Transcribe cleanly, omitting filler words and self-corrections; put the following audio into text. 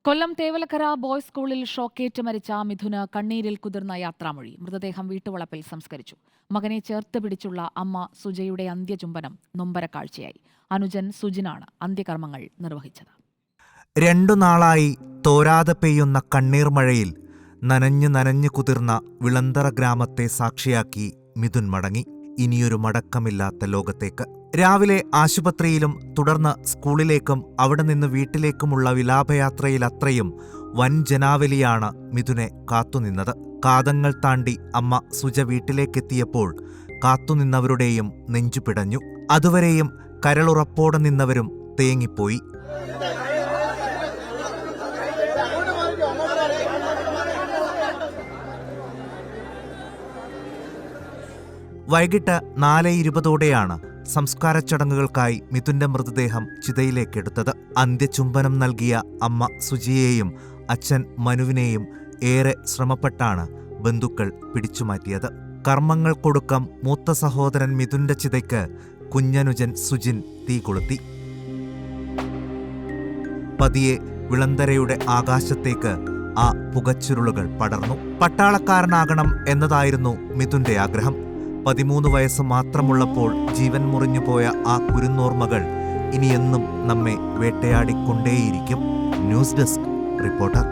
കൊല്ലം Thevalakkara boys സ്കൂളിൽ ഷോക്കേറ്റ് മരിച്ച മിഥുന് കണ്ണീരിൽ കുതിർന്ന യാത്രാമൊഴി. മൃതദേഹം വീട്ടുവളപ്പിൽ സംസ്കരിച്ചു. മകനെ ചേർത്ത് പിടിച്ചുള്ള അമ്മ സുജയുടെ അന്ത്യചുംബനം നൊമ്പരക്കാഴ്ചയായി. അനുജൻ സുജിനാണ് അന്ത്യകർമ്മങ്ങൾ നിർവഹിച്ചത്. 2 നാളായി തോരാതെ പെയ്യുന്ന കണ്ണീർ മഴയിൽ നനഞ്ഞു കുതിർന്ന വിളന്തറ ഗ്രാമത്തെ സാക്ഷിയാക്കി മിഥുൻ മടങ്ങി. ഇനിയൊരു മടക്കമില്ലാത്ത ലോകത്തേക്ക്. രാവിലെ ആശുപത്രിയിലും തുടർന്ന് സ്കൂളിലേക്കും അവിടെ നിന്ന് വീട്ടിലേക്കുമുള്ള വിലാപയാത്രയിലത്രയും വൻ ജനാവലിയാണ് മിഥുനെ കാത്തുനിന്നത്. കാതങ്ങൾ താണ്ടി അമ്മ സുജ വീട്ടിലേക്കെത്തിയപ്പോൾ കാത്തുനിന്നവരുടെയും നെഞ്ചു പിടഞ്ഞു. അതുവരെയും കരളുറപ്പോടെ നിന്നവരും തേങ്ങിപ്പോയി. വൈകിട്ട് 4:20 സംസ്കാര ചടങ്ങുകൾക്കായി മിഥുന്റെ മൃതദേഹം ചിതയിലേക്കെടുത്തത്. അന്ത്യചുംബനം നൽകിയ അമ്മ സുജിയെയും അച്ഛൻ മനുവിനെയും ഏറെ ശ്രമപ്പെട്ടാണ് ബന്ധുക്കൾ പിടിച്ചുമാറ്റിയത്. കർമ്മങ്ങൾക്കൊടുക്കം മൂത്ത സഹോദരൻ മിഥുന്റെ ചിതയ്ക്ക് കുഞ്ഞനുജൻ സുജിൻ തീ കൊളുത്തി. പതിയെ വിളന്തരയുടെ ആകാശത്തേക്ക് ആ പുകച്ചുരുളുകൾ പടർന്നു. പട്ടാളക്കാരനാകണം എന്നതായിരുന്നു മിഥുന്റെ ആഗ്രഹം. 13 വയസ്സ് മാത്രമുള്ളപ്പോൾ ജീവൻ മുറിഞ്ഞുപോയ ആ കുരുന്നോർമ്മകൾ ഇനിയെന്നും നമ്മെ വേട്ടയാടിക്കൊണ്ടേയിരിക്കും. News desk reporter.